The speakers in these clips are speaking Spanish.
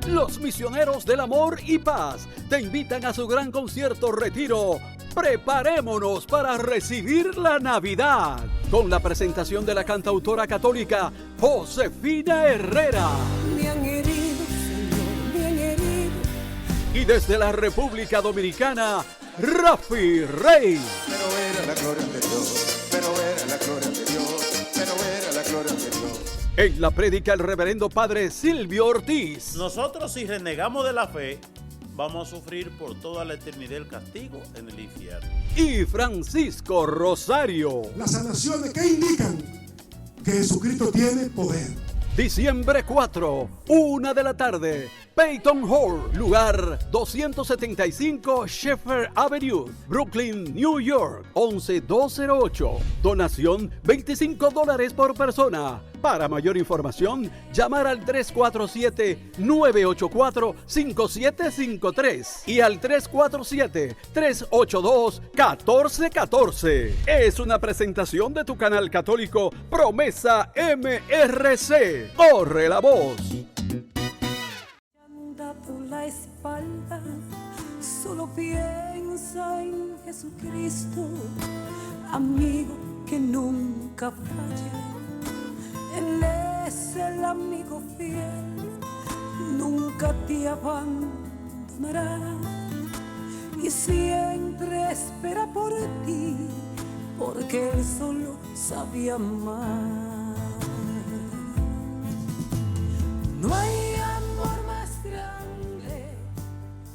Los Misioneros del Amor y Paz te invitan a su gran concierto retiro. Preparémonos para recibir la Navidad con la presentación de la cantautora católica Josefina Herrera. Me han herido, Señor, me han herido. Y desde la República Dominicana, Rafi Rey. Pero era la gloria de Dios, pero era la gloria de Dios, pero era la gloria de Dios. En la prédica el reverendo padre Silvio Ortiz. Nosotros, si renegamos de la fe, vamos a sufrir por toda la eternidad el castigo en el infierno. Y Francisco Rosario. Las sanaciones que indican que Jesucristo tiene poder. Diciembre 4, 1 de la tarde, Peyton Hall, lugar 275 Sheffer Avenue, Brooklyn, New York, 11208. Donación $25 por persona. Para mayor información, llamar al 347-984-5753 y al 347-382-1414. Es una presentación de tu canal católico Promesa MRC. ¡Corre la voz! Me han dado la espalda, solo piensa en Jesucristo, amigo que nunca falla. Él es el amigo fiel, nunca te abandonará y siempre espera por ti, porque Él solo sabe amar. No hay amor más grande.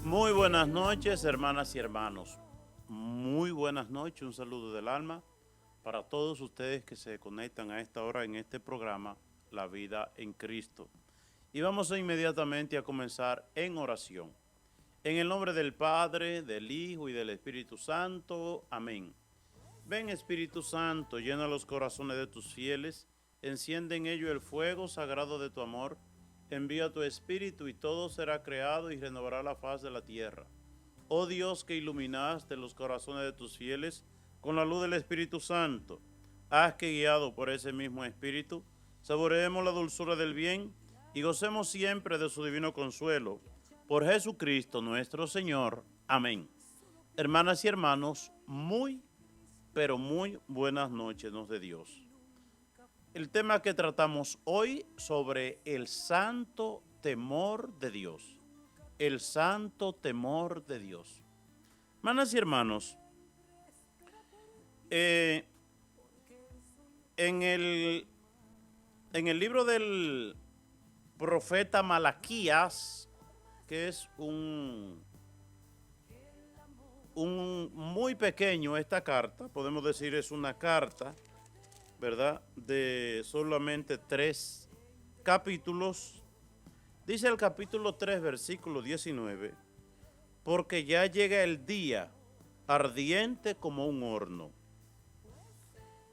Muy buenas noches, hermanas y hermanos. Muy buenas noches, un saludo del alma para todos ustedes que se conectan a esta hora en este programa, La Vida en Cristo. Y vamos inmediatamente a comenzar en oración. En el nombre del Padre, del Hijo y del Espíritu Santo. Amén. Ven, Espíritu Santo, llena los corazones de tus fieles, enciende en ellos el fuego sagrado de tu amor, envía tu Espíritu y todo será creado y renovará la faz de la tierra. Oh Dios, que iluminaste los corazones de tus fieles con la luz del Espíritu Santo, haz que, guiado por ese mismo Espíritu, saboreemos la dulzura del bien y gocemos siempre de su divino consuelo. Por Jesucristo nuestro Señor. Amén. Hermanas y hermanos, muy, pero muy buenas noches nos de Dios. El tema que tratamos hoy sobre el santo temor de Dios. El santo temor de Dios. Hermanas y hermanos, en el libro del profeta Malaquías, que es un muy pequeño esta carta, podemos decir es una carta, ¿verdad?, de solamente 3 capítulos. Dice el capítulo 3, versículo 19, porque ya llega el día ardiente como un horno.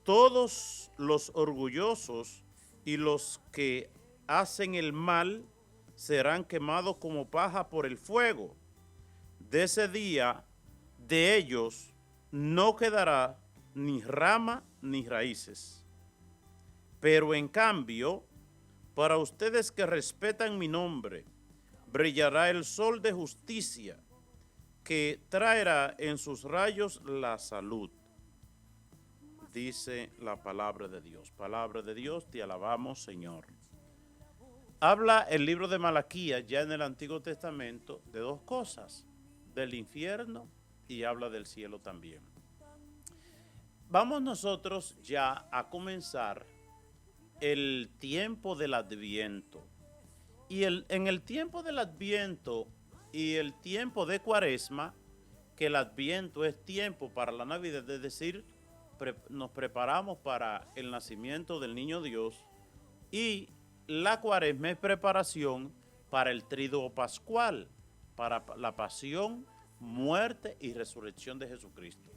Todos los orgullosos y los que hacen el mal serán quemados como paja por el fuego. De ese día, de ellos no quedará ni rama ni raíces. Pero en cambio, para ustedes que respetan mi nombre, brillará el sol de justicia, que traerá en sus rayos la salud. Dice la palabra de Dios. Palabra de Dios, te alabamos, Señor. Habla el libro de Malaquías, ya en el Antiguo Testamento, de 2 cosas, del infierno y habla del cielo también. Vamos nosotros ya a comenzar el tiempo del Adviento. Y en el tiempo del Adviento y el tiempo de Cuaresma, que el Adviento es tiempo para la Navidad, es decir, nos preparamos para el nacimiento del niño Dios, y la Cuaresma es preparación para el Tríduo Pascual, para la pasión, muerte y resurrección de Jesucristo.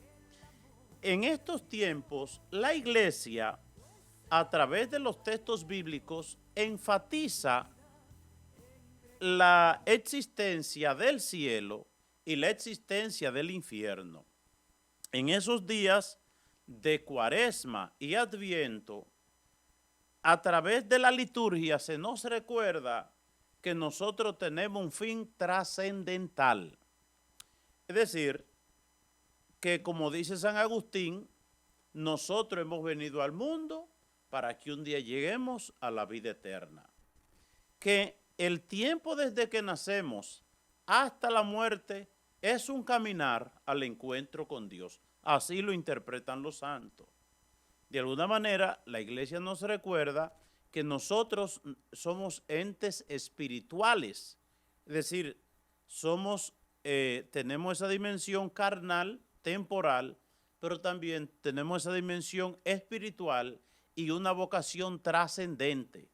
En estos tiempos, la Iglesia, a través de los textos bíblicos, enfatiza la existencia del cielo y la existencia del infierno. En esos días de Cuaresma y Adviento, a través de la liturgia se nos recuerda que nosotros tenemos un fin trascendental. Es decir, que como dice San Agustín, nosotros hemos venido al mundo para que un día lleguemos a la vida eterna. Que el tiempo desde que nacemos hasta la muerte es un caminar al encuentro con Dios. Así lo interpretan los santos. De alguna manera, la iglesia nos recuerda que nosotros somos entes espirituales. Es decir, tenemos esa dimensión carnal, temporal, pero también tenemos esa dimensión espiritual y una vocación trascendente.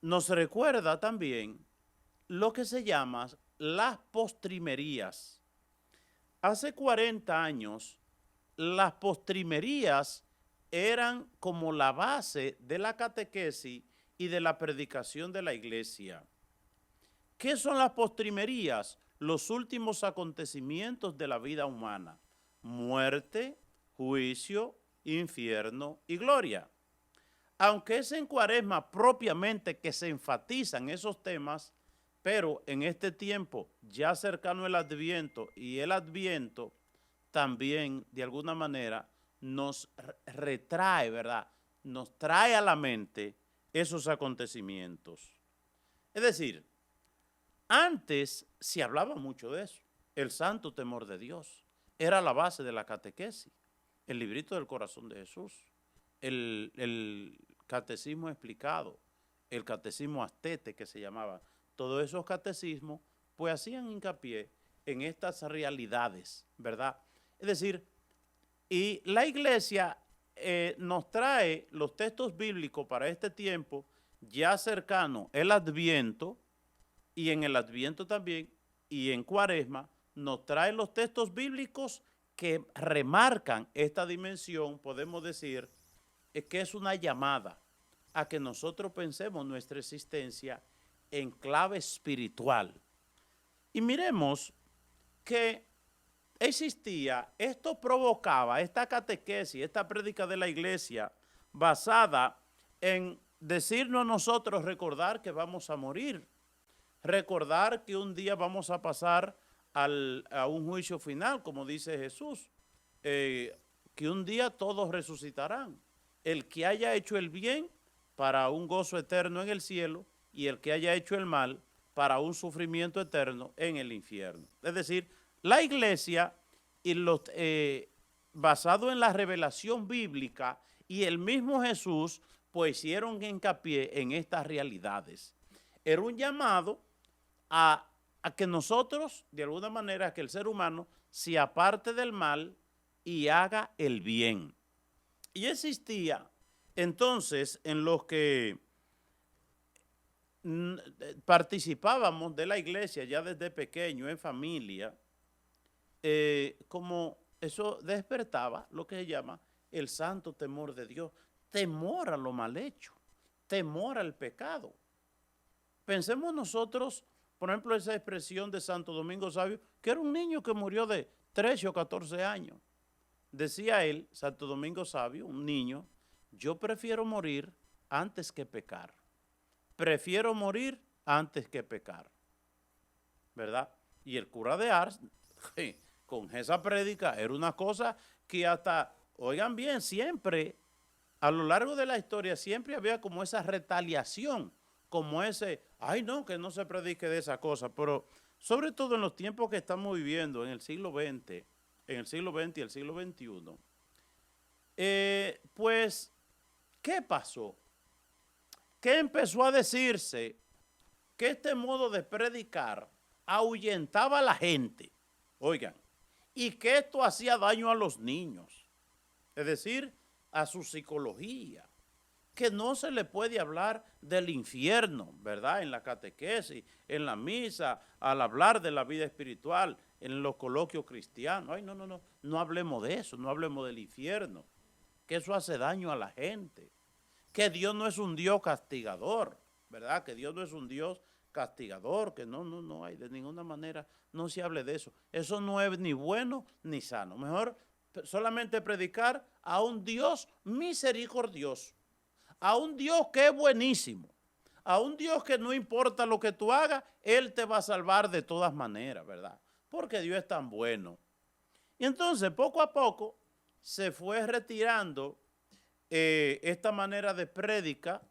Nos recuerda también lo que se llama las postrimerías. Hace 40 años, las postrimerías eran como la base de la catequesis y de la predicación de la iglesia. ¿Qué son las postrimerías? Los últimos acontecimientos de la vida humana: muerte, juicio, infierno y gloria. Aunque es en Cuaresma propiamente que se enfatizan esos temas, pero en este tiempo ya cercano el Adviento, y el Adviento también de alguna manera nos retrae, ¿verdad? Nos trae a la mente esos acontecimientos. Es decir, antes se hablaba mucho de eso. El santo temor de Dios era la base de la catequesis. El librito del corazón de Jesús, el catecismo explicado, el catecismo astete que se llamaba. Todos esos catecismos pues hacían hincapié en estas realidades, ¿verdad? Es decir, y la iglesia nos trae los textos bíblicos para este tiempo ya cercano el Adviento, y en el Adviento también, y en Cuaresma, nos trae los textos bíblicos que remarcan esta dimensión, podemos decir, que es una llamada a que nosotros pensemos nuestra existencia en clave espiritual. Y miremos que existía, esto provocaba, esta catequesis, esta prédica de la iglesia, basada en decirnos a nosotros, recordar que vamos a morir, recordar que un día vamos a pasar a un juicio final, como dice Jesús, que un día todos resucitarán. El que haya hecho el bien para un gozo eterno en el cielo, y el que haya hecho el mal para un sufrimiento eterno en el infierno. Es decir, la iglesia, basado en la revelación bíblica y el mismo Jesús, pues hicieron hincapié en estas realidades. Era un llamado a que nosotros, de alguna manera, que el ser humano se aparte del mal y haga el bien. Y existía entonces en los que participábamos de la iglesia ya desde pequeño, en familia, como eso despertaba lo que se llama el santo temor de Dios, temor a lo mal hecho, temor al pecado. Pensemos nosotros, por ejemplo, esa expresión de Santo Domingo Sabio, que era un niño que murió de 13 o 14 años. Decía él, Santo Domingo Sabio, un niño: yo prefiero morir antes que pecar. Prefiero morir antes que pecar, ¿verdad? Y el cura de Ars, con esa prédica, era una cosa que hasta, oigan bien, siempre, a lo largo de la historia, siempre había como esa retaliación, como ese, ay no, que no se predique de esa cosa, pero sobre todo en los tiempos que estamos viviendo, en el siglo XX, y el siglo XXI, pues, ¿qué pasó? Que empezó a decirse que este modo de predicar ahuyentaba a la gente, oigan, y que esto hacía daño a los niños, es decir, a su psicología, que no se le puede hablar del infierno, ¿verdad? En la catequesis, en la misa, al hablar de la vida espiritual, en los coloquios cristianos. Ay, no hablemos de eso, no hablemos del infierno, que eso hace daño a la gente. Que Dios no es un Dios castigador, ¿verdad? Que Dios no es un Dios castigador, que no hay de ninguna manera, no se hable de eso. Eso no es ni bueno ni sano. Mejor solamente predicar a un Dios misericordioso, a un Dios que es buenísimo, A un Dios que no importa lo que tú hagas, Él te va a salvar de todas maneras, ¿verdad? Porque Dios es tan bueno. Y entonces, poco a poco, se fue retirando esta manera de prédica,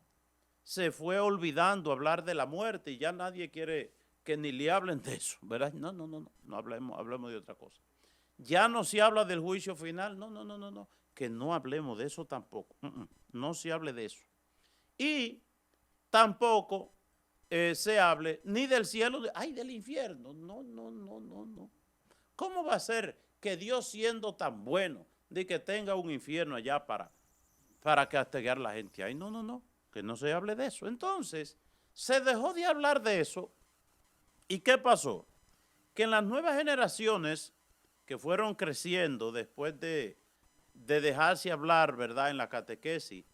se fue olvidando hablar de la muerte y ya nadie quiere que ni le hablen de eso, ¿verdad? No hablemos de otra cosa. Ya no se habla del juicio final, no, que no hablemos de eso tampoco, no se hable de eso. Y tampoco se hable ni del cielo, del infierno, no. ¿Cómo va a ser que Dios siendo tan bueno, de que tenga un infierno allá para castigar a la gente? Ay, no, que no se hable de eso. Entonces, se dejó de hablar de eso. ¿Y qué pasó? Que en las nuevas generaciones que fueron creciendo después de dejarse hablar, ¿verdad?, en la catequesis,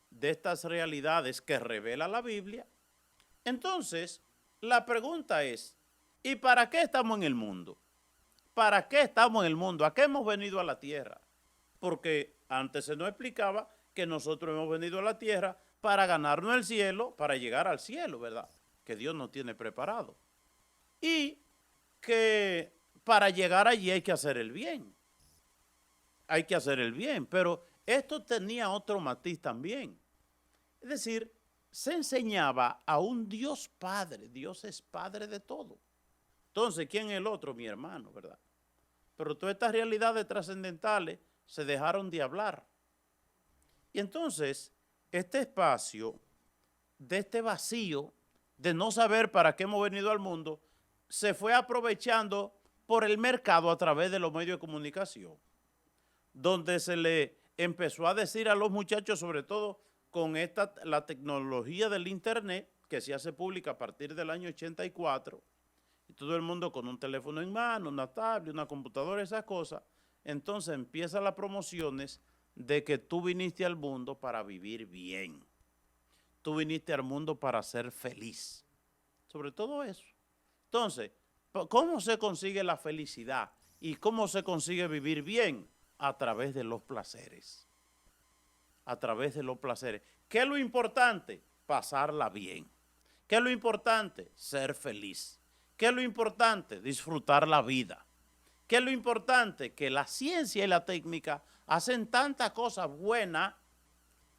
de estas realidades que revela la Biblia, entonces la pregunta es, ¿y para qué estamos en el mundo? ¿Para qué estamos en el mundo? ¿A qué hemos venido a la tierra? Porque antes se nos explicaba que nosotros hemos venido a la tierra para ganarnos el cielo, para llegar al cielo, ¿verdad?, que Dios nos tiene preparado. Y que para llegar allí hay que hacer el bien. Hay que hacer el bien, pero esto tenía otro matiz también. Es decir, se enseñaba a un Dios Padre. Dios es Padre de todo. Entonces, ¿quién es el otro? Mi hermano, ¿verdad? Pero todas estas realidades trascendentales se dejaron de hablar. Y entonces, este espacio de este vacío de no saber para qué hemos venido al mundo, se fue aprovechando por el mercado a través de los medios de comunicación, donde se le empezó a decir a los muchachos, sobre todo con la tecnología del internet, que se hace pública a partir del año 84, y todo el mundo con un teléfono en mano, una tablet, una computadora, esas cosas, entonces empiezan las promociones de que tú viniste al mundo para vivir bien. Tú viniste al mundo para ser feliz. Sobre todo eso. Entonces, ¿cómo se consigue la felicidad? ¿Y cómo se consigue vivir bien? A través de los placeres. A través de los placeres. ¿Qué es lo importante? Pasarla bien. ¿Qué es lo importante? Ser feliz. ¿Qué es lo importante? Disfrutar la vida. ¿Qué es lo importante? Que la ciencia y la técnica hacen tantas cosas buenas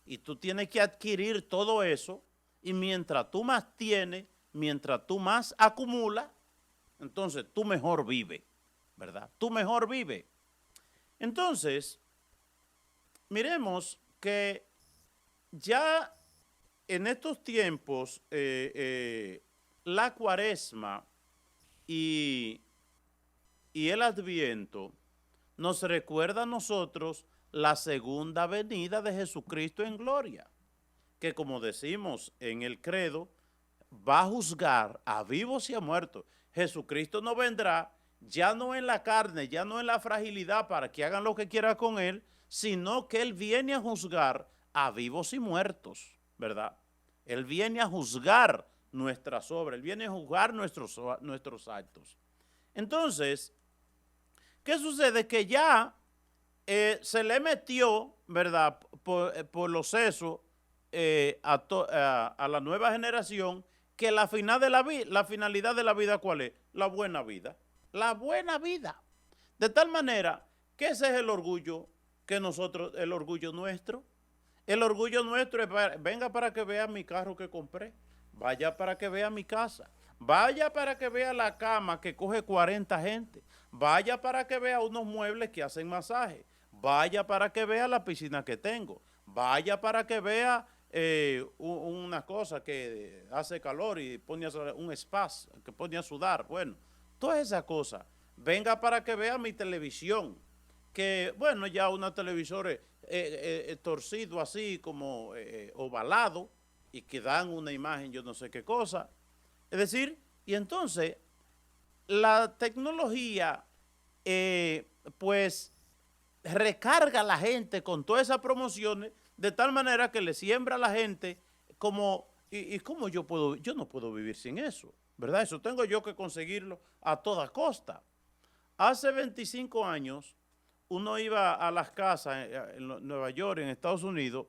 y tú tienes que adquirir todo eso, y mientras tú más tienes, mientras tú más acumulas, entonces tú mejor vives, ¿verdad? Tú mejor vives. Entonces, miremos que ya en estos tiempos la Cuaresma y el Adviento nos recuerda a nosotros la segunda venida de Jesucristo en gloria, que como decimos en el credo, va a juzgar a vivos y a muertos. Jesucristo no vendrá ya no en la carne, ya no en la fragilidad para que hagan lo que quieran con él, sino que él viene a juzgar a vivos y muertos, ¿verdad? Él viene a juzgar nuestras obras, él viene a juzgar nuestros actos. Entonces, ¿qué sucede? Que ya se le metió, ¿verdad?, por los sesos a la nueva generación, que la finalidad de la vida, ¿cuál es? La buena vida. La buena vida. De tal manera que ese es el orgullo el orgullo nuestro. El orgullo nuestro es, venga para que vea mi carro que compré, vaya para que vea mi casa, vaya para que vea la cama que coge 40 gente, vaya para que vea unos muebles que hacen masaje, vaya para que vea la piscina que tengo, vaya para que vea una cosa que hace calor y pone un espacio que pone a sudar, bueno, todas esas cosas. Venga para que vea mi televisión, que bueno, ya una televisor torcido así como ovalado y que dan una imagen yo no sé qué cosa. Es decir, y entonces la tecnología pues recarga a la gente con todas esas promociones de tal manera que le siembra a la gente como, y cómo yo no puedo vivir sin eso, ¿verdad? Eso tengo yo que conseguirlo a toda costa. Hace 25 años uno iba a las casas en Nueva York, en Estados Unidos,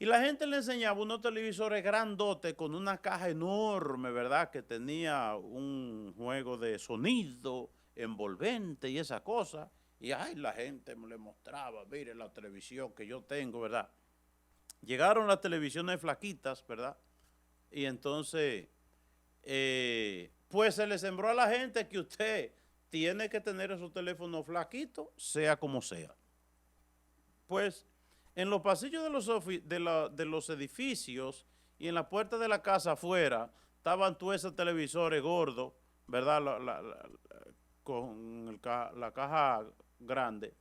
Y la gente le enseñaba unos televisores grandotes con una caja enorme, ¿verdad? Que tenía un juego de sonido envolvente y esa cosa. Y ay, la gente me le mostraba, mire la televisión que yo tengo, ¿verdad? Llegaron las televisiones flaquitas, ¿verdad? Y entonces, pues se le sembró a la gente que usted tiene que tener su teléfono flaquito, sea como sea. Pues en los pasillos de los edificios y en la puerta de la casa afuera estaban todos esos televisores gordos, ¿verdad? Con la caja grande,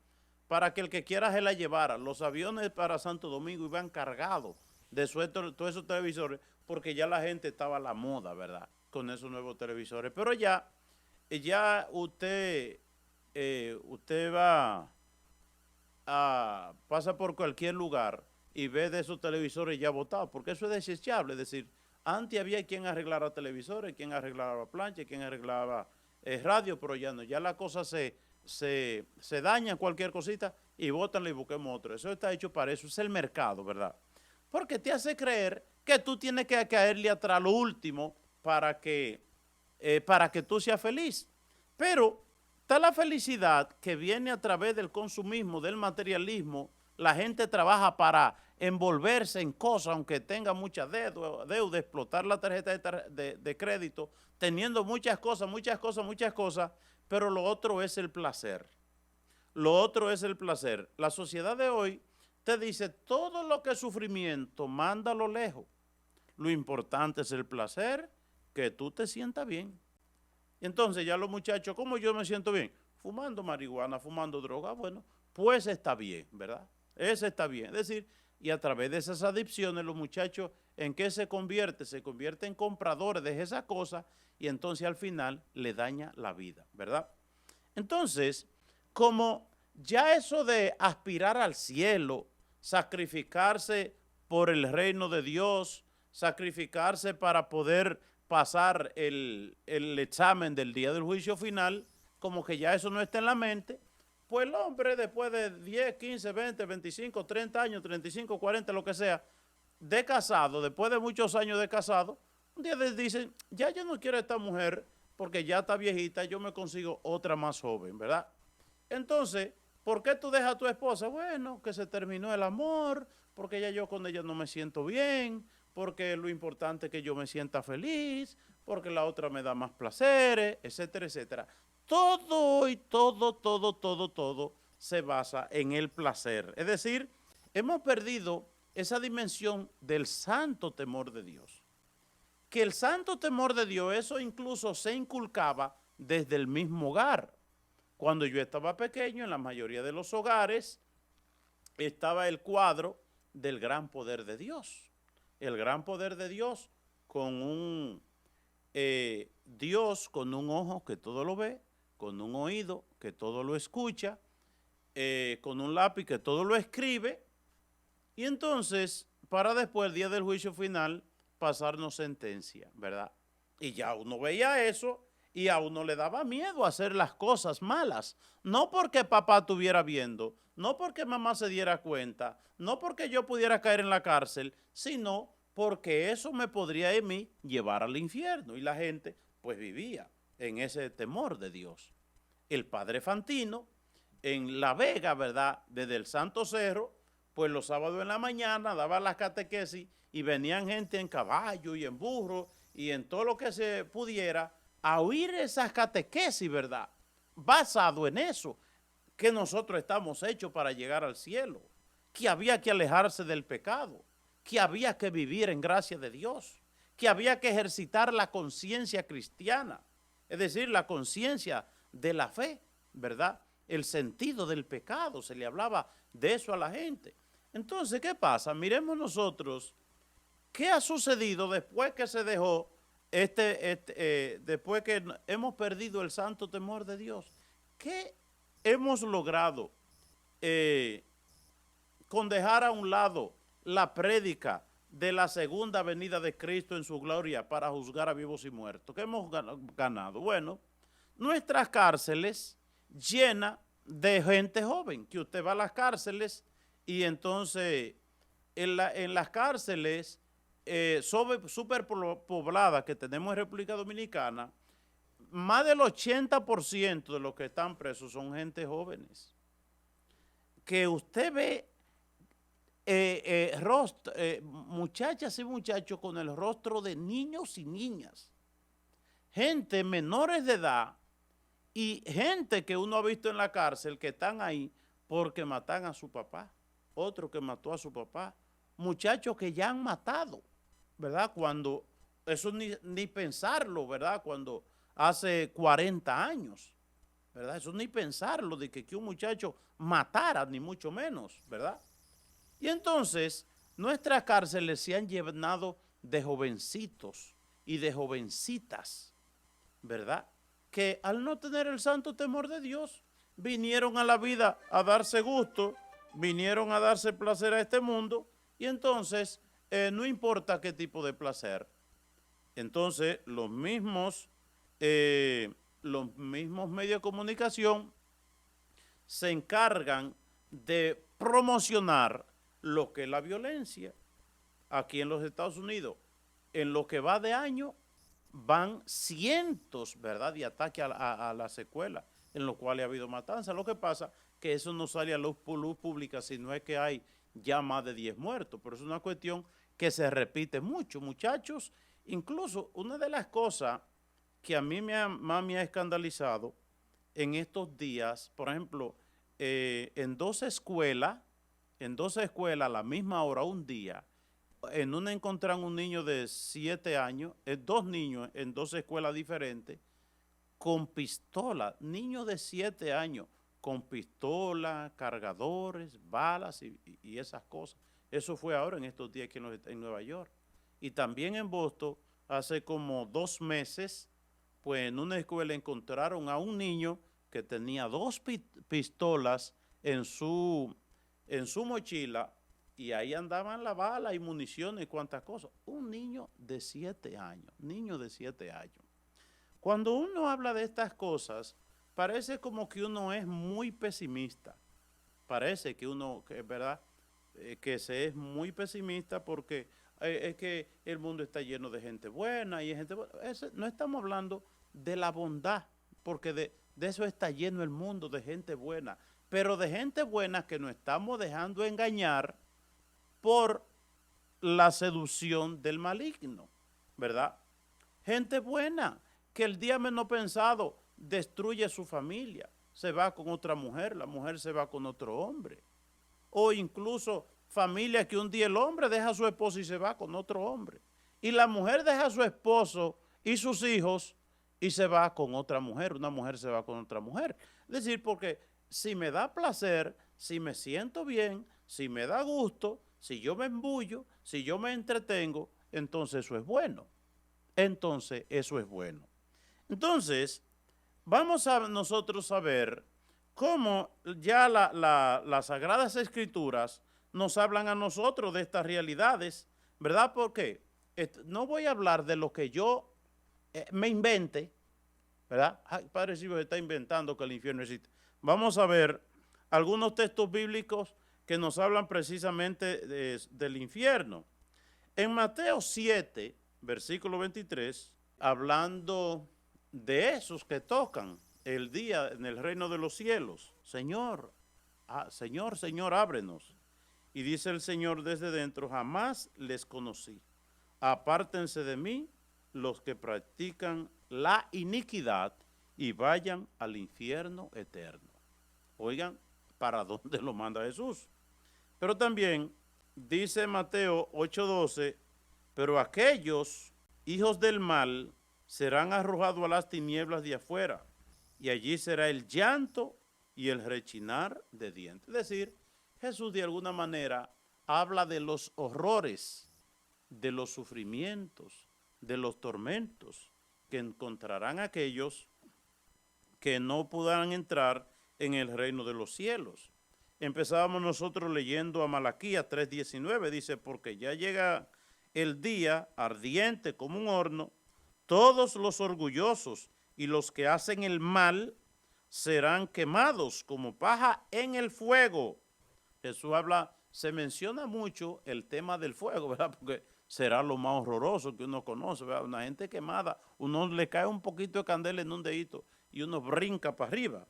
para que el que quiera se la llevara. Los aviones para Santo Domingo iban cargados de todos esos televisores, porque ya la gente estaba a la moda, ¿verdad? Con esos nuevos televisores. Pero ya usted va pasa por cualquier lugar y ve de esos televisores ya botados, porque eso es desechable. Es decir, antes había quien arreglara televisores, quien arreglaba planchas, quien arreglaba radio, pero ya no. Ya la cosa se daña cualquier cosita y bótanle y busquemos otro. Eso está hecho para eso, es el mercado, ¿verdad? Porque te hace creer que tú tienes que caerle atrás lo último para que tú seas feliz. Pero está la felicidad que viene a través del consumismo, del materialismo. La gente trabaja para envolverse en cosas, aunque tenga mucha deuda, explotar la tarjeta de crédito, teniendo muchas cosas, pero lo otro es el placer. Lo otro es el placer. La sociedad de hoy te dice, todo lo que es sufrimiento, mándalo lejos. Lo importante es el placer, que tú te sientas bien. Y entonces ya los muchachos, ¿cómo yo me siento bien? Fumando marihuana, fumando droga, bueno, pues está bien, ¿verdad? Eso está bien. Es decir, y a través de esas adicciones los muchachos, ¿en qué se convierte? Se convierte en compradores de esas cosas y entonces al final le daña la vida, ¿verdad? Entonces, como ya eso de aspirar al cielo, sacrificarse por el reino de Dios, sacrificarse para poder pasar el examen del día del juicio final, como que ya eso no está en la mente, pues el hombre después de 10, 15, 20, 25, 30 años, 35, 40, lo que sea, de casado, después de muchos años de casado, un día dicen, ya yo no quiero a esta mujer porque ya está viejita, yo me consigo otra más joven, ¿verdad? Entonces, ¿por qué tú dejas a tu esposa? Bueno, que se terminó el amor, porque ya yo con ella no me siento bien, porque lo importante es que yo me sienta feliz, porque la otra me da más placeres, etcétera, etcétera. Todo y todo se basa en el placer. Es decir, hemos perdido esa dimensión del santo temor de Dios. Que el santo temor de Dios, eso incluso se inculcaba desde el mismo hogar. Cuando yo estaba pequeño, en la mayoría de los hogares, estaba el cuadro del gran poder de Dios. El gran poder de Dios con un Dios con un ojo que todo lo ve, con un oído que todo lo escucha, con un lápiz que todo lo escribe, y entonces, para después, el día del juicio final, pasarnos sentencia, ¿verdad? Y ya uno veía eso y a uno le daba miedo hacer las cosas malas, no porque papá estuviera viendo, no porque mamá se diera cuenta, no porque yo pudiera caer en la cárcel, sino porque eso me podría a mí llevar al infierno. Y la gente pues vivía en ese temor de Dios. El padre Fantino en La Vega, ¿verdad? Desde el Santo Cerro, pues los sábados en la mañana daba las catequesis y venían gente en caballo y en burro y en todo lo que se pudiera a oír esas catequesis, ¿verdad? Basado en eso, que nosotros estamos hechos para llegar al cielo, que había que alejarse del pecado, que había que vivir en gracia de Dios, que había que ejercitar la conciencia cristiana, es decir, la conciencia de la fe, ¿verdad? El sentido del pecado, se le hablaba de eso a la gente. Entonces, ¿qué pasa? Miremos nosotros, ¿qué ha sucedido después que se dejó, después que hemos perdido el santo temor de Dios? ¿Qué hemos logrado con dejar a un lado la prédica de la segunda venida de Cristo en su gloria para juzgar a vivos y muertos? ¿Qué hemos ganado? Bueno, nuestras cárceles llenas de gente joven, que usted va a las cárceles y entonces en las cárceles superpobladas que tenemos en República Dominicana, más del 80% de los que están presos son gente jóvenes. Que usted ve muchachas y muchachos con el rostro de niños y niñas, gente menores de edad y gente que uno ha visto en la cárcel que están ahí porque matan a su papá, otro que mató a su papá, muchachos que ya han matado, ¿verdad? Cuando, eso ni pensarlo, ¿verdad? Cuando hace 40 años, ¿verdad? Eso ni pensarlo de que un muchacho matara, ni mucho menos, ¿verdad? Y entonces, nuestras cárceles se han llenado de jovencitos y de jovencitas, ¿verdad? Que al no tener el santo temor de Dios, vinieron a la vida a darse gusto, vinieron a darse placer a este mundo, y entonces no importa qué tipo de placer. Entonces, los mismos medios de comunicación se encargan de promocionar lo que es la violencia. Aquí en los Estados Unidos, en lo que va de año, van cientos, ¿verdad?, de ataques a las escuelas, en los cuales ha habido matanzas. Lo que pasa que eso no sale a luz pública, sino es que hay ya más de 10 muertos, pero es una cuestión que se repite mucho, muchachos. Incluso una de las cosas que a mí más me ha escandalizado en estos días, por ejemplo, en dos escuelas a la misma hora, un día, en una encontraron un niño de 7 años, dos niños en dos escuelas diferentes, con pistola, niños de 7 años, con pistola, cargadores, balas y esas cosas. Eso fue ahora en estos días aquí en Nueva York. Y también en Boston, hace como 2 meses, pues en una escuela encontraron a un niño que tenía 2 pistolas en su mochila, y ahí andaban la bala y municiones y cuantas cosas. Un niño de 7 años, Cuando uno habla de estas cosas, parece como que uno es muy pesimista. Parece que uno, que es verdad, que se es muy pesimista porque es que el mundo está lleno de gente buena y gente buena. No estamos hablando de la bondad, porque de eso está lleno el mundo, de gente buena. Pero de gente buena que nos estamos dejando engañar por la seducción del maligno, ¿verdad? Gente buena que el día menos pensado destruye su familia, se va con otra mujer, la mujer se va con otro hombre. O incluso familias que un día el hombre deja a su esposo y se va con otro hombre. Y la mujer deja a su esposo y sus hijos y se va con otra mujer. Una mujer se va con otra mujer. Es decir, porque si me da placer, si me siento bien, si me da gusto, si yo me embullo, si yo me entretengo, entonces eso es bueno. Entonces, vamos a nosotros a ver cómo ya las Sagradas Escrituras nos hablan a nosotros de estas realidades, ¿verdad? Porque no voy a hablar de lo que yo me invente, ¿verdad? Ay, Padre Silvio se está inventando que el infierno existe. Vamos a ver algunos textos bíblicos que nos hablan precisamente del infierno. En Mateo 7, versículo 23, hablando de esos que tocan el día en el reino de los cielos. Señor, Señor, ábrenos. Y dice el Señor desde dentro, jamás les conocí. Apártense de mí los que practican la iniquidad y vayan al infierno eterno. Oigan, ¿para dónde lo manda Jesús? Pero también dice Mateo 8:12, pero aquellos hijos del mal serán arrojados a las tinieblas de afuera, y allí será el llanto y el rechinar de dientes. Es decir, Jesús de alguna manera habla de los horrores, de los sufrimientos, de los tormentos que encontrarán aquellos que no podrán entrar en el reino de los cielos. Empezábamos nosotros leyendo a Malaquías 3:19, dice, porque ya llega el día ardiente como un horno, todos los orgullosos y los que hacen el mal serán quemados como paja en el fuego. Jesús habla se menciona mucho el tema del fuego, ¿verdad? Porque será lo más horroroso que uno conoce, ¿verdad? Una gente quemada, uno le cae un poquito de candela en un dedito y uno brinca para arriba.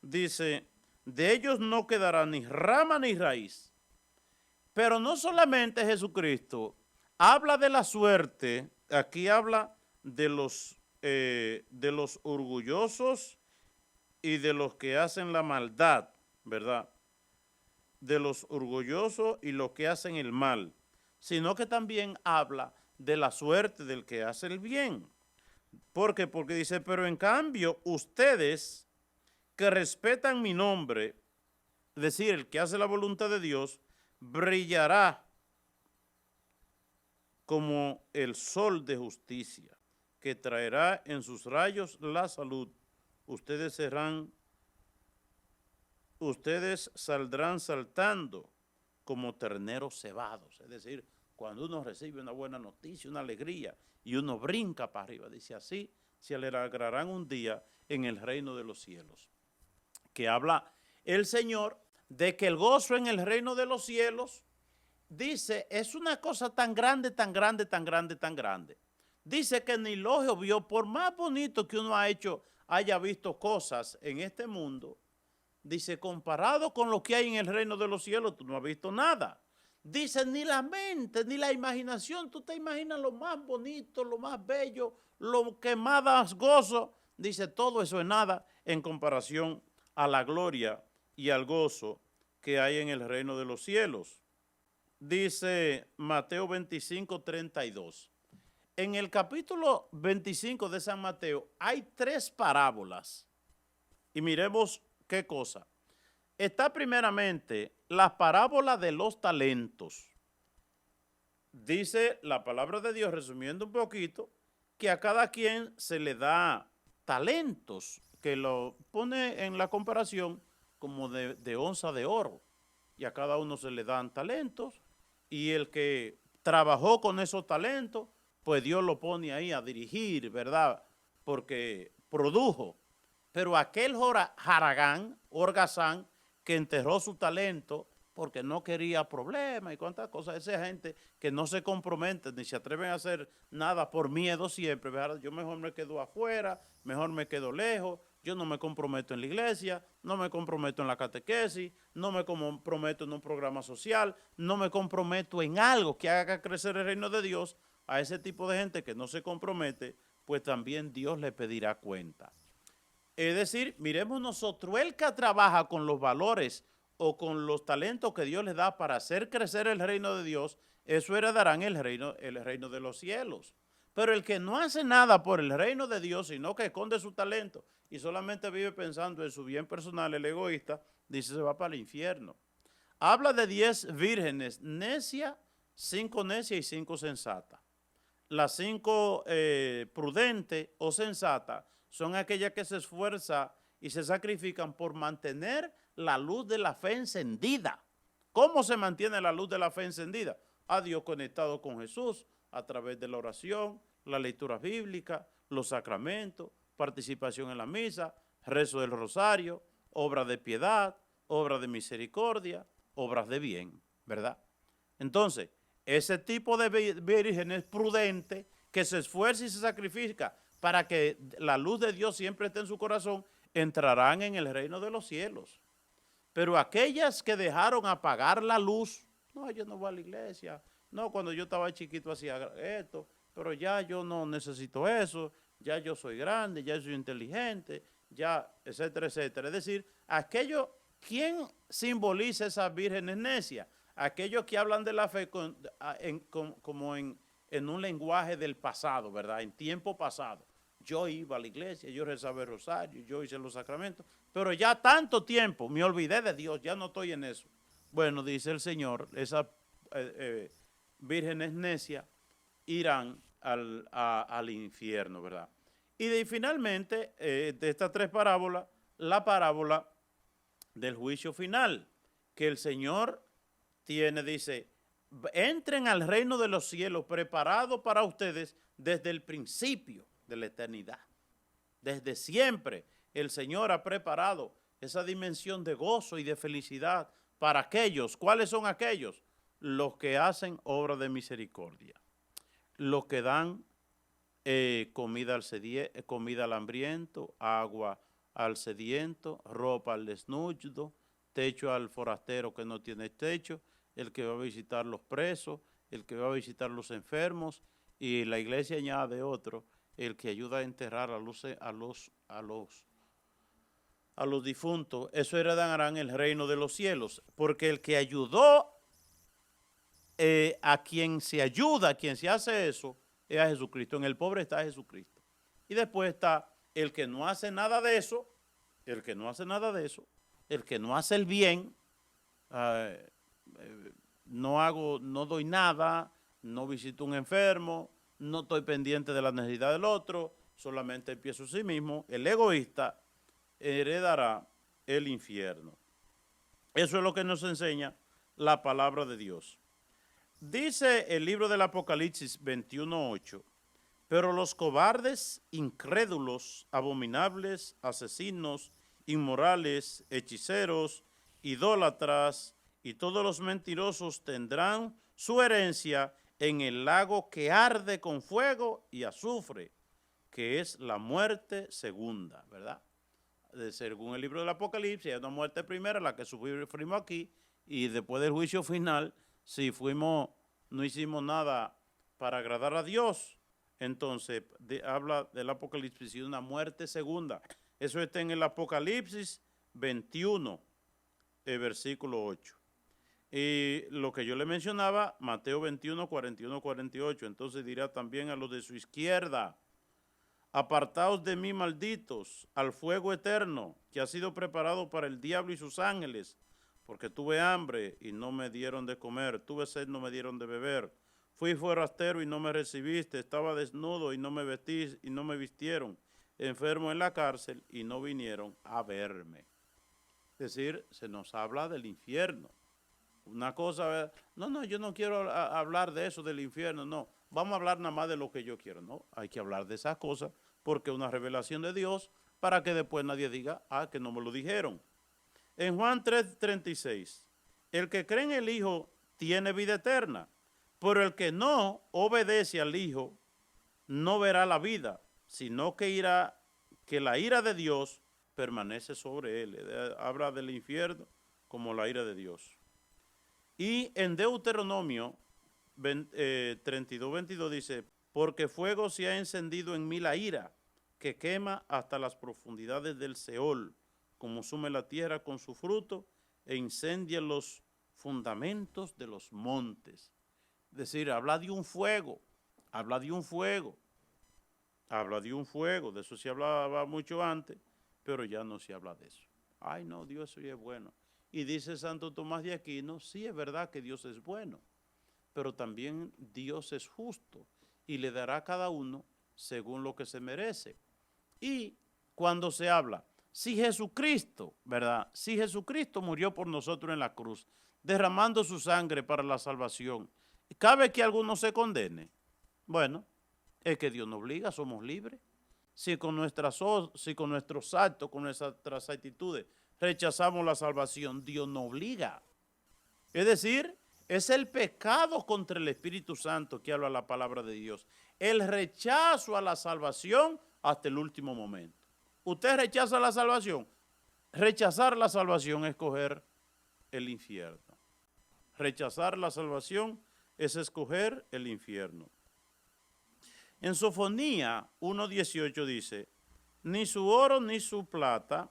Dice, de ellos no quedará ni rama ni raíz. Pero no solamente Jesucristo habla de la suerte, aquí habla de los orgullosos y de los que hacen la maldad, ¿verdad? De los orgullosos y los que hacen el mal, sino que también habla de la suerte del que hace el bien. ¿Por qué? Porque dice, pero en cambio ustedes que respetan mi nombre, es decir, el que hace la voluntad de Dios, brillará como el sol de justicia, que traerá en sus rayos la salud. Ustedes saldrán saltando como terneros cebados. Es decir, cuando uno recibe una buena noticia, una alegría, y uno brinca para arriba, dice así, se alegrarán un día en el reino de los cielos. Que habla el Señor de que el gozo en el reino de los cielos, dice, es una cosa tan grande, tan grande, tan grande, tan grande. Dice que ni el ojo vio, por más bonito que uno haya visto cosas en este mundo, dice, comparado con lo que hay en el reino de los cielos, tú no has visto nada. Dice, ni la mente, ni la imaginación, tú te imaginas lo más bonito, lo más bello, lo que más das gozo. Dice, todo eso es nada en comparación a la gloria y al gozo que hay en el reino de los cielos. Dice Mateo 25, 32. En el capítulo 25 de San Mateo hay 3 parábolas. Y miremos qué cosa. Está primeramente la parábola de los talentos. Dice la palabra de Dios, resumiendo un poquito, que a cada quien se le da talentos, que lo pone en la comparación como de onza de oro. Y a cada uno se le dan talentos. Y el que trabajó con esos talentos, pues Dios lo pone ahí a dirigir, ¿verdad? Porque produjo. Pero aquel Orgazán, que enterró su talento porque no quería problemas y cuántas cosas, esa gente que no se compromete ni se atreven a hacer nada por miedo siempre, ¿verdad? Yo mejor me quedo afuera, mejor me quedo lejos, yo no me comprometo en la iglesia, no me comprometo en la catequesis, no me comprometo en un programa social, no me comprometo en algo que haga crecer el reino de Dios. A ese tipo de gente que no se compromete, pues también Dios le pedirá cuenta. Es decir, miremos nosotros, el que trabaja con los valores o con los talentos que Dios le da para hacer crecer el reino de Dios, eso heredarán el reino de los cielos. Pero el que no hace nada por el reino de Dios, sino que esconde su talento y solamente vive pensando en su bien personal, el egoísta, dice se va para el infierno. Habla de 10 vírgenes necias, 5 necias y 5 sensatas. Las 5 prudentes o sensatas son aquellas que se esfuerzan y se sacrifican por mantener la luz de la fe encendida. ¿Cómo se mantiene la luz de la fe encendida? A Dios conectado con Jesús a través de la oración, la lectura bíblica, los sacramentos, participación en la misa, rezo del rosario, obras de piedad, obras de misericordia, obras de bien, ¿verdad? Entonces, ese tipo de vírgenes prudentes que se esfuerza y se sacrifica para que la luz de Dios siempre esté en su corazón, entrarán en el reino de los cielos. Pero aquellas que dejaron apagar la luz, no, yo no voy a la iglesia, no, cuando yo estaba chiquito hacía esto, pero ya yo no necesito eso, ya yo soy grande, ya soy inteligente, ya, etcétera, etcétera. Es decir, ¿quién simboliza esas vírgenes necias? Aquellos que hablan de la fe como en un lenguaje del pasado, ¿verdad? En tiempo pasado. Yo iba a la iglesia, yo rezaba el rosario, yo hice los sacramentos, pero ya tanto tiempo me olvidé de Dios, ya no estoy en eso. Bueno, dice el Señor, esas vírgenes necias irán al infierno, ¿verdad? Y finalmente, de estas 3 parábolas, la parábola del juicio final, que el Señor tiene, dice, entren al reino de los cielos preparado para ustedes desde el principio de la eternidad. Desde siempre el Señor ha preparado esa dimensión de gozo y de felicidad para aquellos. ¿Cuáles son aquellos? Los que hacen obra de misericordia, los que dan comida al hambriento, agua al sediento, ropa al desnudo, techo al forastero que no tiene techo, el que va a visitar los presos, el que va a visitar los enfermos, y la iglesia añade otro, el que ayuda a enterrar a los difuntos. Eso heredarán el reino de los cielos, porque el que ayudó a quien se ayuda, a quien se hace eso, es a Jesucristo. En el pobre está Jesucristo. Y después está el que no hace nada de eso, el que no hace el bien, no doy nada, no visito un enfermo, no estoy pendiente de la necesidad del otro, solamente empiezo a sí mismo. El egoísta heredará el infierno. Eso es lo que nos enseña la palabra de Dios. Dice el libro del Apocalipsis 21:8, pero los cobardes, incrédulos, abominables, asesinos, inmorales, hechiceros, idólatras y todos los mentirosos tendrán su herencia en el lago que arde con fuego y azufre, que es la muerte segunda, ¿verdad? Según el libro del Apocalipsis, hay una muerte primera, la que sufrimos aquí, y después del juicio final, si no hicimos nada para agradar a Dios, entonces habla del Apocalipsis y una muerte segunda. Eso está en el Apocalipsis 21, versículo 8. Y lo que yo le mencionaba, Mateo 21, 41, 48, entonces dirá también a los de su izquierda: apartaos de mí, malditos, al fuego eterno que ha sido preparado para el diablo y sus ángeles, porque tuve hambre y no me dieron de comer, tuve sed y no me dieron de beber, fui forastero y no me recibiste, estaba desnudo y no me vestí y no me vistieron, enfermo en la cárcel y no vinieron a verme. Es decir, se nos habla del infierno. Una cosa, no, yo no quiero hablar de eso, del infierno, no. Vamos a hablar nada más de lo que yo quiero, no. Hay que hablar de esas cosas porque es una revelación de Dios para que después nadie diga, que no me lo dijeron. En Juan 3:36, el que cree en el Hijo tiene vida eterna, pero el que no obedece al Hijo no verá la vida, sino que la ira de Dios permanece sobre él. Habla del infierno como la ira de Dios. Y en Deuteronomio 32:22 dice, porque fuego se ha encendido en mí la ira, que quema hasta las profundidades del Seol, consume la tierra con su fruto e incendia los fundamentos de los montes. Es decir, habla de un fuego, de eso se hablaba mucho antes, pero ya no se habla de eso. Ay no, Dios eso ya es bueno. Y dice Santo Tomás de Aquino, sí es verdad que Dios es bueno, pero también Dios es justo y le dará a cada uno según lo que se merece. Y cuando se habla, si Jesucristo, ¿verdad? Si Jesucristo murió por nosotros en la cruz, derramando su sangre para la salvación, ¿cabe que alguno se condene? Bueno, es que Dios nos obliga, somos libres. Si con nuestros actos, con nuestras actitudes, rechazamos la salvación, Dios nos obliga. Es decir, es el pecado contra el Espíritu Santo que habla la palabra de Dios. El rechazo a la salvación hasta el último momento. Usted rechaza la salvación. Rechazar la salvación es escoger el infierno. Rechazar la salvación es escoger el infierno. En Sofonía 1:18 dice, ni su oro ni su plata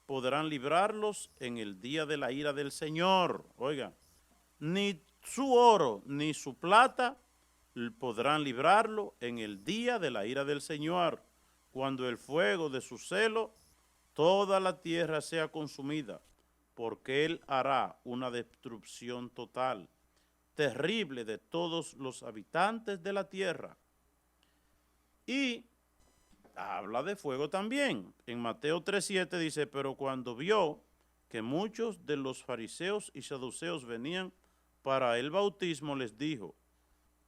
podrán librarlos en el día de la ira del Señor. Oiga, ni su oro ni su plata podrán librarlo en el día de la ira del Señor, cuando el fuego de su celo toda la tierra sea consumida, porque Él hará una destrucción total, terrible de todos los habitantes de la tierra. Y habla de fuego también. En Mateo 3:7 dice, pero cuando vio que muchos de los fariseos y saduceos venían para el bautismo, les dijo,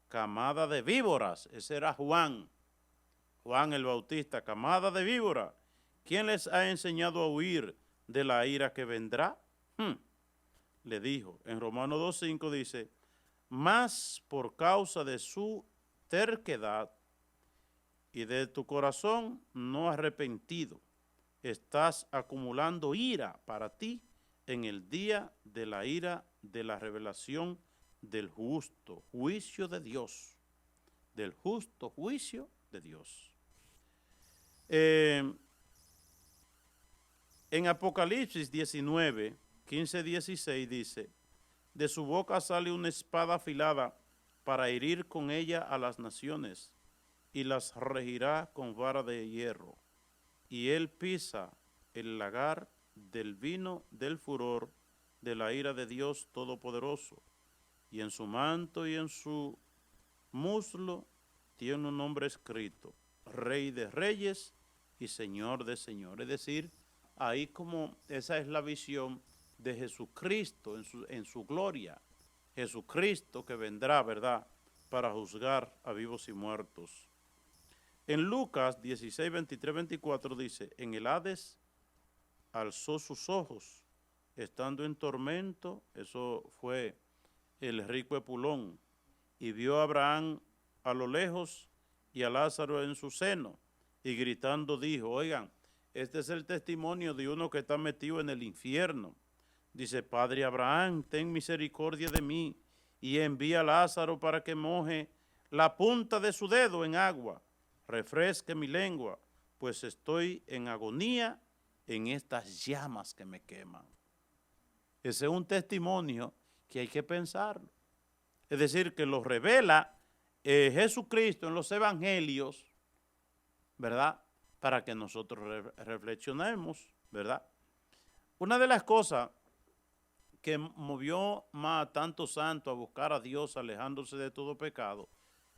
camada de víboras. Ese era Juan el Bautista, camada de víboras. ¿Quién les ha enseñado a huir de la ira que vendrá? le dijo. En Romanos 2:5 dice, mas por causa de su terquedad y de tu corazón no arrepentido, estás acumulando ira para ti en el día de la ira de la revelación del justo juicio de Dios. Del justo juicio de Dios. En Apocalipsis 19, 15, 16 dice, de su boca sale una espada afilada para herir con ella a las naciones y las regirá con vara de hierro. Y él pisa el lagar del vino del furor de la ira de Dios Todopoderoso. Y en su manto y en su muslo tiene un nombre escrito, Rey de Reyes y Señor de Señores. Es decir, ahí como esa es la visión de Jesucristo en su gloria. Jesucristo que vendrá, ¿verdad?, para juzgar a vivos y muertos. En Lucas 16, 23, 24 dice, en el Hades alzó sus ojos, estando en tormento, eso fue el rico Epulón, y vio a Abraham a lo lejos y a Lázaro en su seno, y gritando dijo, oigan, este es el testimonio de uno que está metido en el infierno. Dice, Padre Abraham, ten misericordia de mí, y envía a Lázaro para que moje la punta de su dedo en agua, refresque mi lengua, pues estoy en agonía en estas llamas que me queman. Ese es un testimonio que hay que pensarlo. Es decir, que lo revela Jesucristo en los evangelios, ¿verdad?, para que nosotros reflexionemos, ¿verdad? Una de las cosas que movió más a tantos santos a buscar a Dios alejándose de todo pecado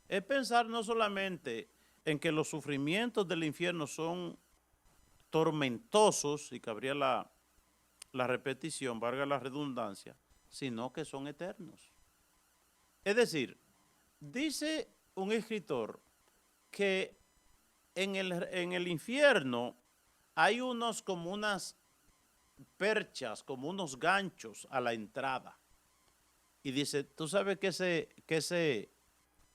es pensar no solamente en que los sufrimientos del infierno son tormentosos, y cabría la repetición, valga la redundancia, sino que son eternos. Es decir, dice un escritor que en el infierno hay como unas perchas, como unos ganchos a la entrada. Y dice, ¿tú sabes qué se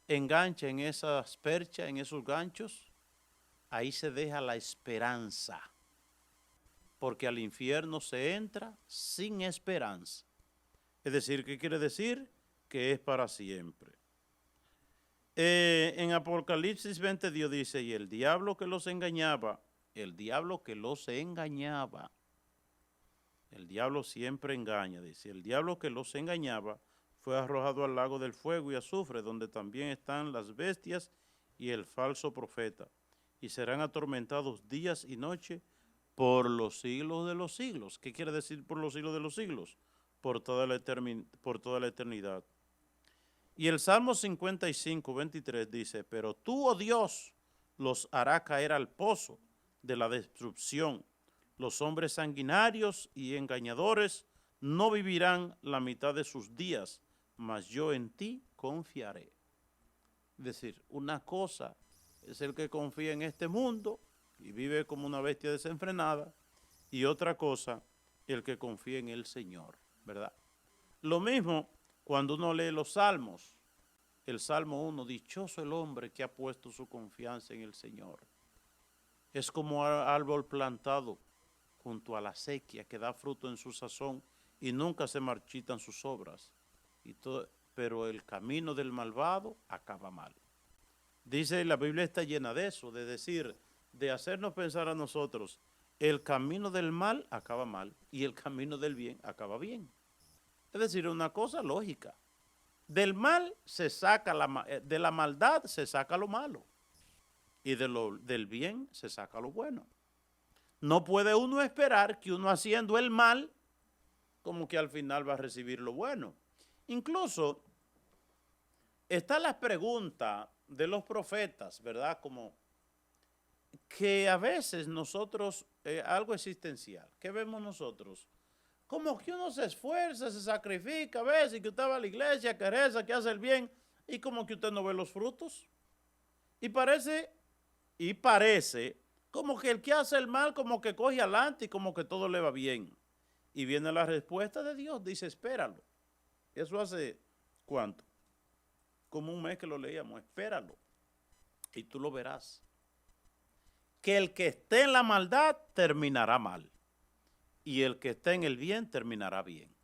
engancha en esas perchas, en esos ganchos? Ahí se deja la esperanza. Porque al infierno se entra sin esperanza. Es decir, ¿qué quiere decir? Que es para siempre. En Apocalipsis 20 Dios dice, y el diablo que los engañaba, el diablo siempre engaña, dice, el diablo que los engañaba fue arrojado al lago del fuego y azufre, donde también están las bestias y el falso profeta, y serán atormentados días y noche por los siglos de los siglos. ¿Qué quiere decir por los siglos de los siglos? Por toda la eternidad. Y el Salmo 55, 23 dice, pero tú, oh Dios, los hará caer al pozo de la destrucción. Los hombres sanguinarios y engañadores no vivirán la mitad de sus días, mas yo en ti confiaré. Es decir, una cosa es el que confía en este mundo y vive como una bestia desenfrenada, y otra cosa, el que confía en el Señor, ¿verdad? Lo mismo cuando uno lee los salmos, el Salmo 1, dichoso el hombre que ha puesto su confianza en el Señor. Es como árbol plantado junto a la sequía que da fruto en su sazón y nunca se marchitan sus obras. Pero el camino del malvado acaba mal. Dice, la Biblia está llena de eso, de decir, de hacernos pensar a nosotros, el camino del mal acaba mal y el camino del bien acaba bien. Es decir, una cosa lógica. Del mal se saca de la maldad se saca lo malo y del bien se saca lo bueno. No puede uno esperar que uno haciendo el mal como que al final va a recibir lo bueno. Incluso está la pregunta de los profetas, ¿verdad? Como que a veces nosotros, algo existencial, ¿qué vemos nosotros? Como que uno se esfuerza, se sacrifica a veces, que usted va a la iglesia, que reza, que hace el bien, y como que usted no ve los frutos. Y parece como que el que hace el mal como que coge adelante y como que todo le va bien. Y viene la respuesta de Dios, dice, espéralo. Eso hace, ¿cuánto? Como un mes que lo leíamos, espéralo. Y tú lo verás. Que el que esté en la maldad terminará mal. Y el que esté en el bien terminará bien.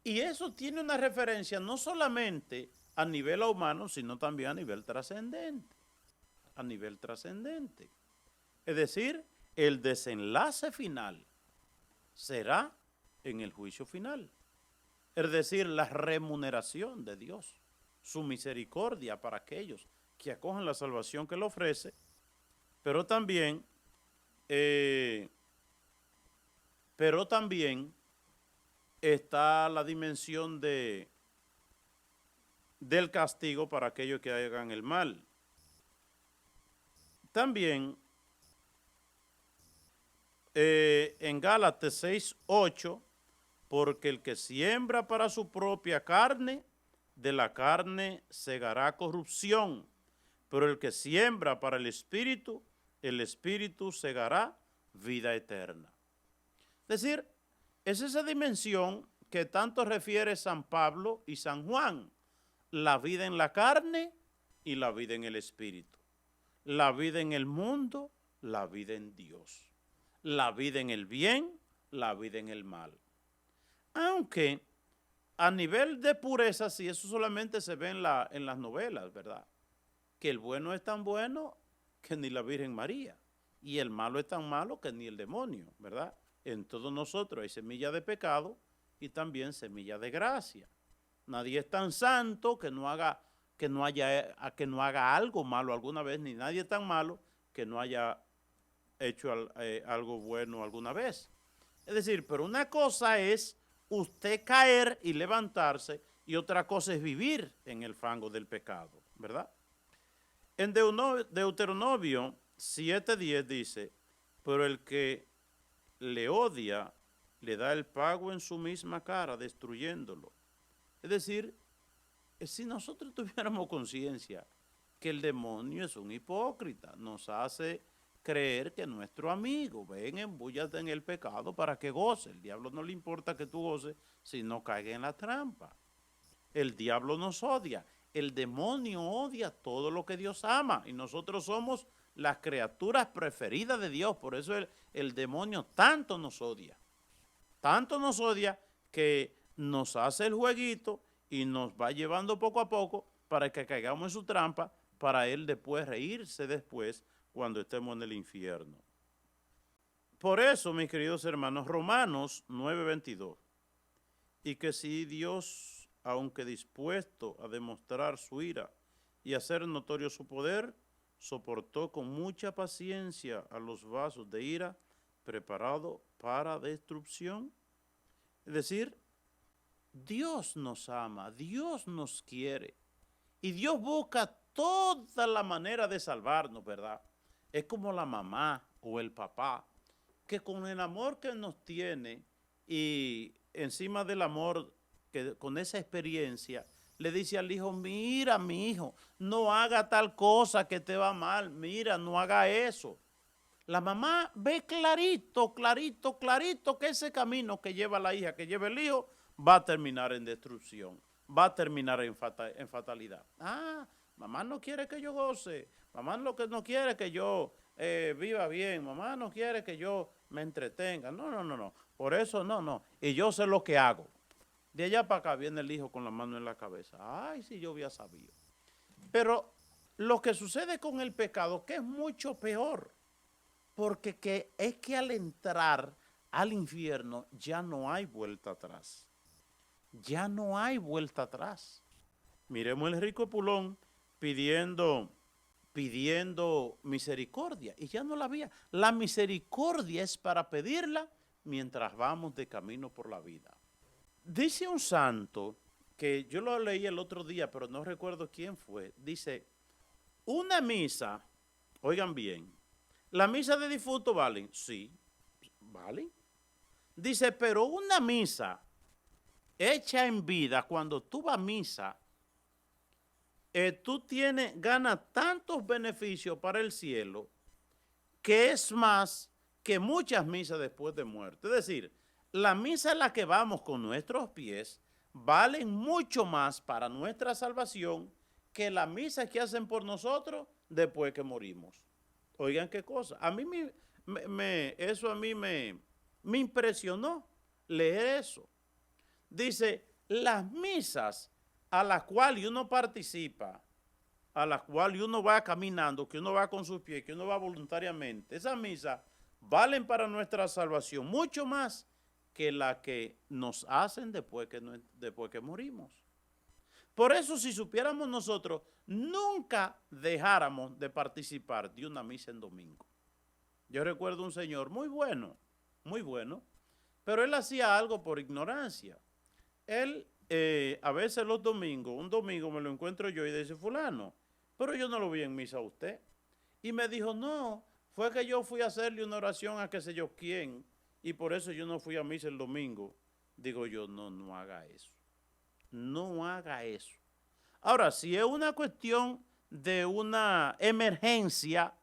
Y eso tiene una referencia no solamente a nivel humano, sino también a nivel trascendente. A nivel trascendente. Es decir, el desenlace final será en el juicio final. Es decir, la remuneración de Dios, su misericordia para aquellos que acojan la salvación que le ofrece, pero también está la dimensión del castigo para aquellos que hagan el mal. También en Gálatas 6:8, porque el que siembra para su propia carne, de la carne segará corrupción, pero el que siembra para el espíritu segará vida eterna. Es decir, es esa dimensión que tanto refiere San Pablo y San Juan, la vida en la carne y la vida en el espíritu, la vida en el mundo, la vida en Dios, la vida en el bien, la vida en el mal. Aunque a nivel de pureza, sí, eso solamente se ve en las novelas, ¿verdad? Que el bueno es tan bueno que ni la Virgen María, y el malo es tan malo que ni el demonio, ¿verdad? En todos nosotros hay semilla de pecado y también semilla de gracia. Nadie es tan santo que no haga algo malo alguna vez, ni nadie es tan malo que no haya hecho algo bueno alguna vez. Es decir, pero una cosa es usted caer y levantarse y otra cosa es vivir en el fango del pecado, ¿verdad? En Deuteronomio 7:10 dice, pero el que le odia le da el pago en su misma cara, destruyéndolo. Es decir, si nosotros tuviéramos conciencia que el demonio es un hipócrita, nos hace creer que nuestro amigo, ven, embúllate en el pecado para que goce. El diablo no le importa que tú goces si no caiga en la trampa. El diablo nos odia. El demonio odia todo lo que Dios ama y nosotros somos las criaturas preferidas de Dios. Por eso el demonio tanto nos odia que nos hace el jueguito y nos va llevando poco a poco para que caigamos en su trampa, para él después reírse después cuando estemos en el infierno. Por eso, mis queridos hermanos, Romanos 9:22, y que si Dios, aunque dispuesto a demostrar su ira y hacer notorio su poder, soportó con mucha paciencia a los vasos de ira preparados para destrucción. Es decir, Dios nos ama, Dios nos quiere y Dios busca toda la manera de salvarnos, ¿verdad? Es como la mamá o el papá, que con el amor que nos tiene y encima del amor, que con esa experiencia, le dice al hijo, mira mi hijo, no haga tal cosa que te va mal, mira, no haga eso. La mamá ve clarito que ese camino que lleva la hija, que lleva el hijo, va a terminar en destrucción, va a terminar en fatalidad. Ah, mamá no quiere que yo goce, mamá lo que no quiere que yo viva bien, mamá no quiere que yo me entretenga. No, por eso no. Y yo sé lo que hago. De allá para acá viene el hijo con la mano en la cabeza. Ay, si yo había sabido. Pero lo que sucede con el pecado, que es mucho peor, porque es que al entrar al infierno ya no hay vuelta atrás. Ya no hay vuelta atrás. Miremos el rico Pulón pidiendo misericordia y ya no la había. La misericordia es para pedirla mientras vamos de camino por la vida. Dice un santo, que yo lo leí el otro día, pero no recuerdo quién fue, dice, una misa, oigan bien, ¿la misa de difunto valen? Sí, valen. Dice, pero una misa hecha en vida, cuando tú vas a misa, tú ganas tantos beneficios para el cielo, que es más que muchas misas después de muerte. Es decir, la misa a la que vamos con nuestros pies valen mucho más para nuestra salvación que la misa que hacen por nosotros después que morimos. Oigan qué cosa. A mí eso a mí me impresionó leer eso. Dice, las misas a las cuales uno participa, a las cuales uno va caminando, que uno va con sus pies, que uno va voluntariamente, esas misas valen para nuestra salvación mucho más que la que nos hacen después que morimos. Por eso, si supiéramos nosotros, nunca dejáramos de participar de una misa en domingo. Yo recuerdo un señor muy bueno, pero él hacía algo por ignorancia. Él, a veces los domingos, un domingo me lo encuentro yo y dice, fulano, pero yo no lo vi en misa a usted. Y me dijo, no, fue que yo fui a hacerle una oración a qué sé yo quién, y por eso yo no fui a misa el domingo. Digo yo, no haga eso. No haga eso. Ahora, si es una cuestión de una emergencia,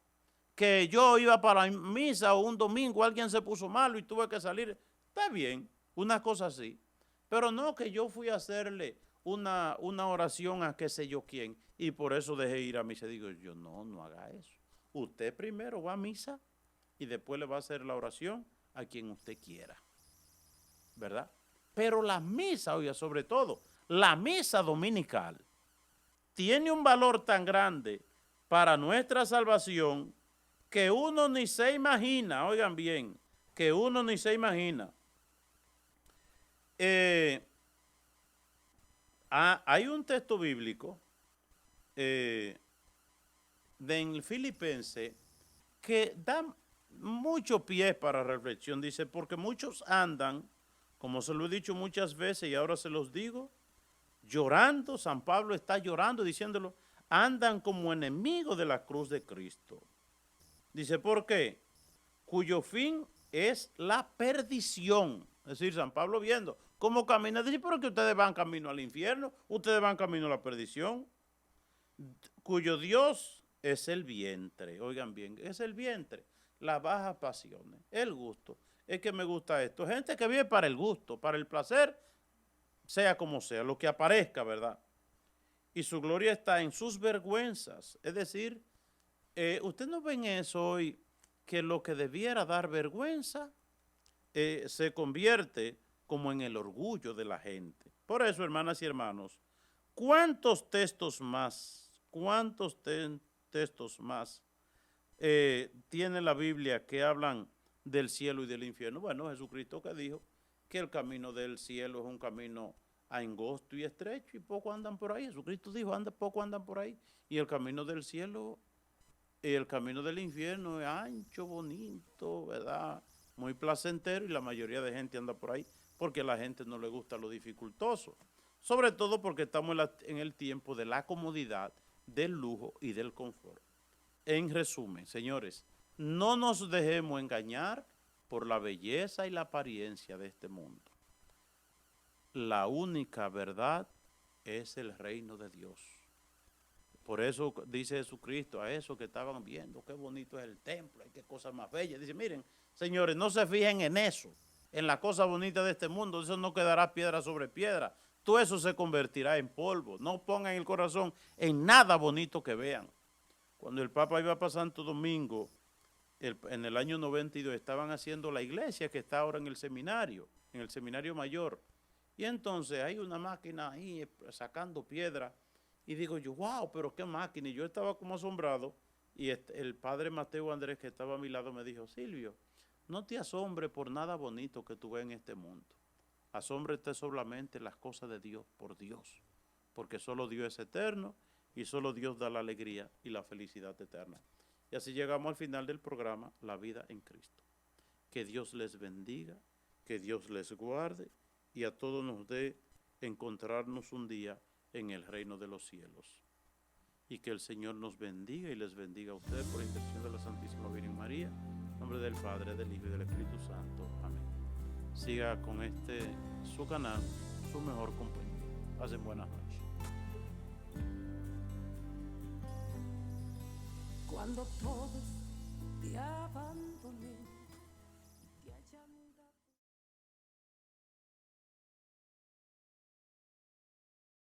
que yo iba para misa o un domingo, alguien se puso malo y tuve que salir, está bien, una cosa así. Pero no que yo fui a hacerle una oración a qué sé yo quién y por eso dejé ir a misa. Digo yo, no haga eso. Usted primero va a misa y después le va a hacer la oración a quien usted quiera, ¿verdad? Pero la misa, oiga, sobre todo, la misa dominical tiene un valor tan grande para nuestra salvación que uno ni se imagina, oigan bien, que uno ni se imagina. Hay un texto bíblico en Filipenses que da mucho pie para reflexión. Dice, porque muchos andan, como se lo he dicho muchas veces y ahora se los digo, llorando. San Pablo está llorando diciéndolo, andan como enemigos de la cruz de Cristo. Dice, ¿por qué? Cuyo fin es la perdición. Es decir, San Pablo viendo cómo camina, dice, pero que ustedes van camino al infierno, ustedes van camino a la perdición, cuyo Dios es el vientre. Oigan bien, es el vientre, las bajas pasiones, el gusto. Es que me gusta esto. Gente que vive para el gusto, para el placer, sea como sea, lo que aparezca, ¿verdad? Y su gloria está en sus vergüenzas. Es decir, ustedes no ven eso hoy, que lo que debiera dar vergüenza se convierte como en el orgullo de la gente. Por eso, hermanas y hermanos, ¿cuántos textos más tiene la Biblia que hablan del cielo y del infierno? Bueno, Jesucristo que dijo que el camino del cielo es un camino angosto y estrecho y pocos andan por ahí. Jesucristo dijo, pocos andan por ahí. Y el camino del cielo, el camino del infierno es ancho, bonito, ¿verdad? Muy placentero y la mayoría de gente anda por ahí porque a la gente no le gusta lo dificultoso. Sobre todo porque estamos en el tiempo de la comodidad, del lujo y del confort. En resumen, señores, no nos dejemos engañar por la belleza y la apariencia de este mundo. La única verdad es el reino de Dios. Por eso dice Jesucristo a eso que estaban viendo, qué bonito es el templo, qué cosas más bellas. Dice, miren, señores, no se fijen en eso, en la cosa bonita de este mundo, eso no quedará piedra sobre piedra. Todo eso se convertirá en polvo. No pongan el corazón en nada bonito que vean. Cuando el Papa iba para Santo Domingo, en el año 92, estaban haciendo la iglesia que está ahora en el seminario mayor. Y entonces hay una máquina ahí sacando piedra. Y digo yo, wow, pero qué máquina. Y yo estaba como asombrado. Y el padre Mateo Andrés, que estaba a mi lado, me dijo, Silvio, no te asombres por nada bonito que tú ves en este mundo. Asómbrate solamente las cosas de Dios, por Dios. Porque solo Dios es eterno y solo Dios da la alegría y la felicidad eterna. Y así llegamos al final del programa, La Vida en Cristo. Que Dios les bendiga, que Dios les guarde y a todos nos dé encontrarnos un día en el reino de los cielos. Y que el Señor nos bendiga y les bendiga a ustedes por intercesión de la Santísima Virgen María, en nombre del Padre, del Hijo y del Espíritu Santo. Amén. Siga con su canal, su mejor compañía. Pasen buenas noches. Cuando todos te abandonen